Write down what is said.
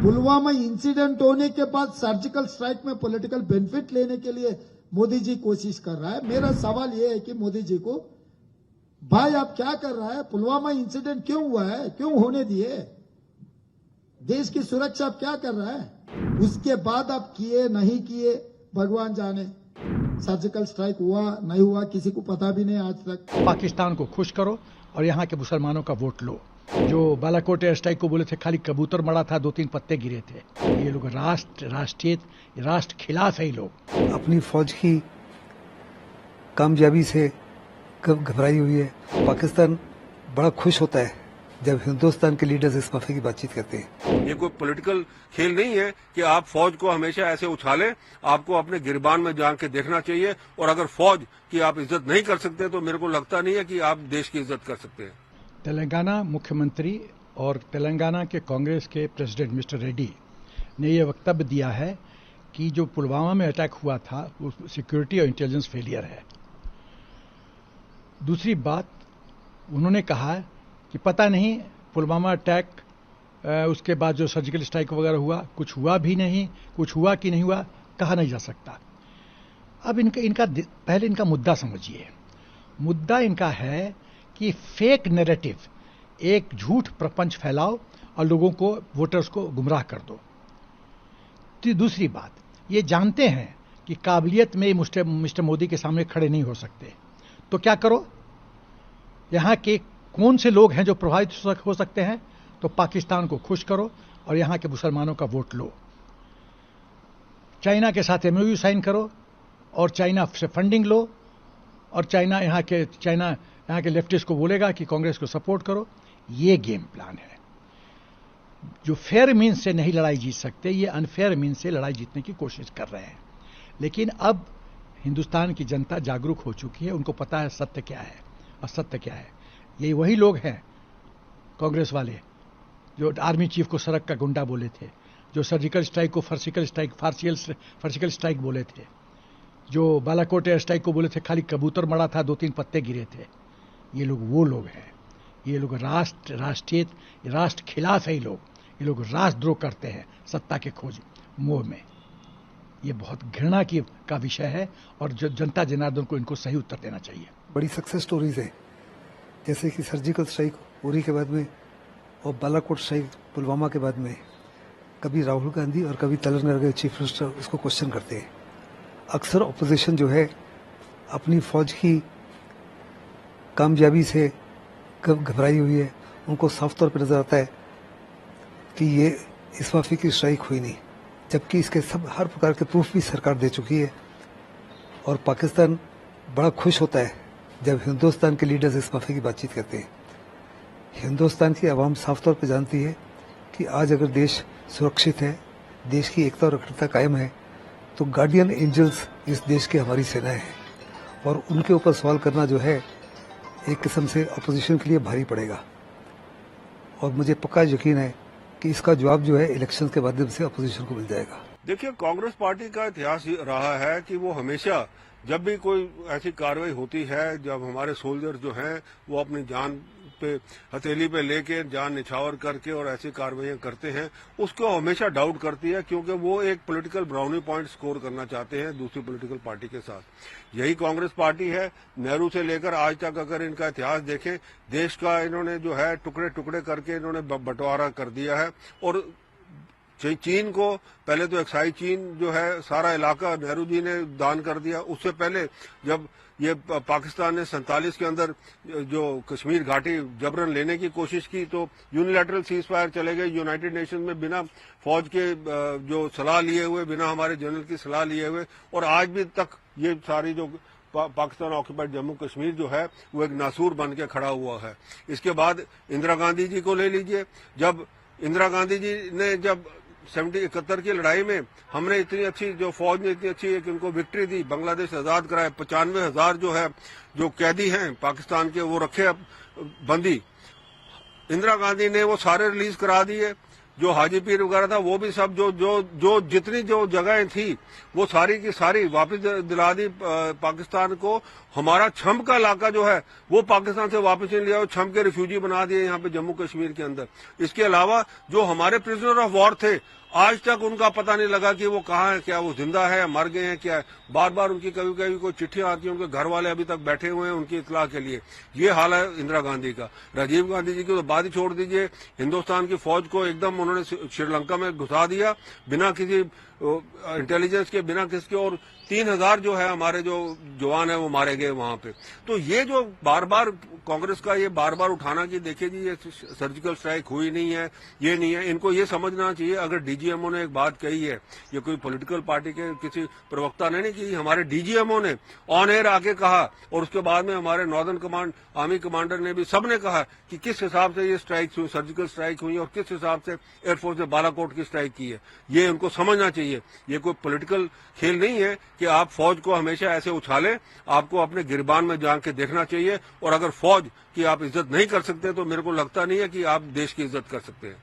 Pulwama incident होने के बाद सर्जिकल स्ट्राइक में पॉलिटिकल बेनिफिट लेने के लिए मोदी जी कोशिश कर रहा है। मेरा सवाल यह है कि मोदी जी को, भाई आप क्या कर रहा है? पुलवामा इंसिडेंट क्यों हुआ है? क्यों होने दिए? देश की सुरक्षा आप क्या कर रहा है? उसके बाद आप किए नहीं किए भगवान जाने। सर्जिकल स्ट्राइक हुआ नहीं हुआ किसी को पता भी नहीं आज तक। पाकिस्तान को खुश करो और यहाँ के मुसलमानों का वोट लो। जो बालाकोट एयर स्ट्राइक को बोले थे खाली कबूतर मरा था, 2-3 पत्ते गिरे थे। ये लोग राष्ट्र खिलाफ है। ये लोग अपनी फौज की कामयाबी से कब घबराई हुई है। पाकिस्तान बड़ा खुश होता है जब हिंदुस्तान के लीडर्स इस मसले की बातचीत करते हैं। ये कोई पॉलिटिकल खेल नहीं है कि आप फौज को हमेशा ऐसे उछालें। आपको अपने गिरबान में जान के देखना चाहिए, और अगर फौज की आप इज्जत नहीं कर सकते तो मेरे को लगता नहीं है कि आप देश की इज्जत कर सकते हैं। तेलंगाना मुख्यमंत्री और तेलंगाना के कांग्रेस के प्रेसिडेंट मिस्टर रेड्डी ने यह वक्तव्य दिया है कि जो पुलवामा में अटैक हुआ था वो सिक्योरिटी और इंटेलिजेंस फेलियर है। दूसरी बात, उन्होंने कहा कि पता नहीं पुलवामा अटैक उसके बाद जो सर्जिकल स्ट्राइक वगैरह हुआ, कुछ हुआ भी नहीं, कुछ हुआ कि नहीं हुआ कहा नहीं जा सकता। अब पहले इनका मुद्दा समझिए। मुद्दा इनका है कि फेक नैरेटिव, एक झूठ प्रपंच फैलाओ और लोगों को, वोटर्स को गुमराह कर दो। तो दूसरी बात, ये जानते हैं कि काबिलियत में मिस्टर मोदी के सामने खड़े नहीं हो सकते, तो क्या करो? यहाँ के कौन से लोग हैं जो प्रभावित हो सकते हैं? तो पाकिस्तान को खुश करो और यहाँ के मुसलमानों का वोट लो। चाइना के साथ MOU साइन करो और चाइना से फंडिंग लो, और यहाँ के लेफ्टिस्ट को बोलेगा कि कांग्रेस को सपोर्ट करो। ये गेम प्लान है। जो फेयर मीन्स से नहीं लड़ाई जीत सकते, ये अनफेयर मीन्स से लड़ाई जीतने की कोशिश कर रहे हैं। लेकिन अब हिंदुस्तान की जनता जागरूक हो चुकी है, उनको पता है सत्य क्या है और सत्य क्या है। यही वही लोग हैं कांग्रेस वाले जो आर्मी चीफ को सड़क का गुंडा बोले थे, जो सर्जिकल स्ट्राइक को फार्सिकल स्ट्राइक बोले थे, जो बालाकोट एयर स्ट्राइक को बोले थे खाली कबूतर मरा था, 2-3 पत्ते गिरे थे। ये लोग वो लोग हैं। ये लोग राष्ट्र खिलाफ है। ये लोग राष्ट्रद्रोह करते हैं सत्ता के खोज मोह में। ये बहुत घृणा का विषय है और जो जनता जनार्दन को इनको सही उत्तर देना चाहिए। बड़ी सक्सेस स्टोरीज है, जैसे कि सर्जिकल स्ट्राइक उरी के बाद में और बालाकोट स्ट्राइक पुलवामा के बाद में कभी राहुल गांधी और कभी तेलंगाना के चीफ मिनिस्टर उसको क्वेश्चन करते हैं। अक्सर ऑपोजिशन जो है अपनी फौज की कामयाबी से कब घबराई हुई है। उनको साफ तौर पर नजर आता है कि ये इस माफी की स्ट्राइक हुई नहीं, जबकि इसके सब हर प्रकार के प्रूफ भी सरकार दे चुकी है। और पाकिस्तान बड़ा खुश होता है जब हिंदुस्तान के लीडर्स इस मसले की बातचीत करते हैं। हिंदुस्तान की आवाम साफ तौर पर जानती है कि आज अगर देश सुरक्षित है, देश की एकता और अखंडता कायम है, तो गार्डियन एंजल्स इस देश की हमारी सेनाएं हैं, और उनके ऊपर सवाल करना जो है एक किस्म से अपोजिशन के लिए भारी पड़ेगा। और मुझे पक्का यकीन है कि इसका जवाब जो है इलेक्शन के माध्यम से अपोजिशन को मिल जाएगा। देखिए, कांग्रेस पार्टी का इतिहास रहा है कि वो हमेशा जब भी कोई ऐसी कार्रवाई होती है, जब हमारे सोल्जर जो हैं वो अपनी जान पे हथेली पे लेके जान निछावर करके और ऐसी कार्रवाइयां करते हैं, उसको हमेशा डाउट करती है, क्योंकि वो एक पॉलिटिकल ब्राउनी पॉइंट स्कोर करना चाहते हैं दूसरी पॉलिटिकल पार्टी के साथ। यही कांग्रेस पार्टी है। नेहरू से लेकर आज तक अगर इनका इतिहास देखें, देश का इन्होंने जो है टुकड़े टुकड़े करके इन्होंने बंटवारा कर दिया है। और चीन को पहले तो एक्साई चीन जो है सारा इलाका नेहरू जी ने दान कर दिया। उससे पहले जब ये पाकिस्तान ने 47 के अंदर जो कश्मीर घाटी जबरन लेने की कोशिश की, तो यूनिलैटरल सीज फायर चले गए यूनाइटेड नेशन में बिना फौज के जो सलाह लिए हुए, बिना हमारे जनरल की सलाह लिए हुए। और आज भी तक ये सारी जो पाकिस्तान ऑक्यूपाइड जम्मू कश्मीर जो है वो एक नासूर बन के खड़ा हुआ है। इसके बाद इंदिरा गांधी जी को ले लीजिए। जब इंदिरा गांधी जी ने जब 71 की लड़ाई में हमने इतनी अच्छी, जो फौज ने इतनी अच्छी एक इनको विक्ट्री दी, बांग्लादेश आजाद कराए, 95,000 जो है जो कैदी हैं पाकिस्तान के वो रखे बंदी। इंदिरा गांधी ने वो सारे रिलीज करा दिए। जो हाजी पीर वगैरह था वो भी सब जो जितनी जो जगहें थी वो सारी की सारी वापस दिला दी पाकिस्तान को। हमारा छम का इलाका जो है वो पाकिस्तान से वापस नहीं लिया, छम के रिफ्यूजी बना दिए यहाँ पे जम्मू कश्मीर के अंदर। इसके अलावा जो हमारे प्रिजनर ऑफ वॉर थे आज तक उनका पता नहीं लगा कि वो कहाँ है, क्या वो जिंदा है या मर गए हैं, क्या है। बार बार उनकी कभी कभी कोई चिट्ठियां आती हैं, उनके घर वाले अभी तक बैठे हुए हैं उनकी इत्तला के लिए। ये हाल है इंदिरा गांधी का। राजीव गांधी जी की तो बात ही छोड़ दीजिए, हिंदुस्तान की फौज को एकदम उन्होंने श्रीलंका में घुसा दिया बिना किसी इंटेलिजेंस के, बिना किसके, और 3000 जो है हमारे जो जवान है वो मारे गए वहां पे। तो ये जो बार बार कांग्रेस का ये बार बार उठाना कि देखिए जी ये सर्जिकल स्ट्राइक हुई नहीं है, ये नहीं है, इनको ये समझना चाहिए। अगर डीजीएमओ ने एक बात कही है, ये कोई पॉलिटिकल पार्टी के किसी प्रवक्ता ने नहीं की, हमारे डीजीएमओ ने ऑन एयर आके कहा, और उसके बाद में हमारे नॉर्दर्न कमांड आर्मी कमांडर ने भी, सबने कहा कि किस हिसाब से ये स्ट्राइक हुई, सर्जिकल स्ट्राइक हुई, और किस हिसाब से एयरफोर्स ने बालाकोट की स्ट्राइक की है। ये उनको समझना चाहिए। ये कोई पॉलिटिकल खेल नहीं है कि आप फौज को हमेशा ऐसे उछालें। आपको अपने गिरबान में जान के देखना चाहिए, और अगर फौज की आप इज्जत नहीं कर सकते तो मेरे को लगता नहीं है कि आप देश की इज्जत कर सकते हैं।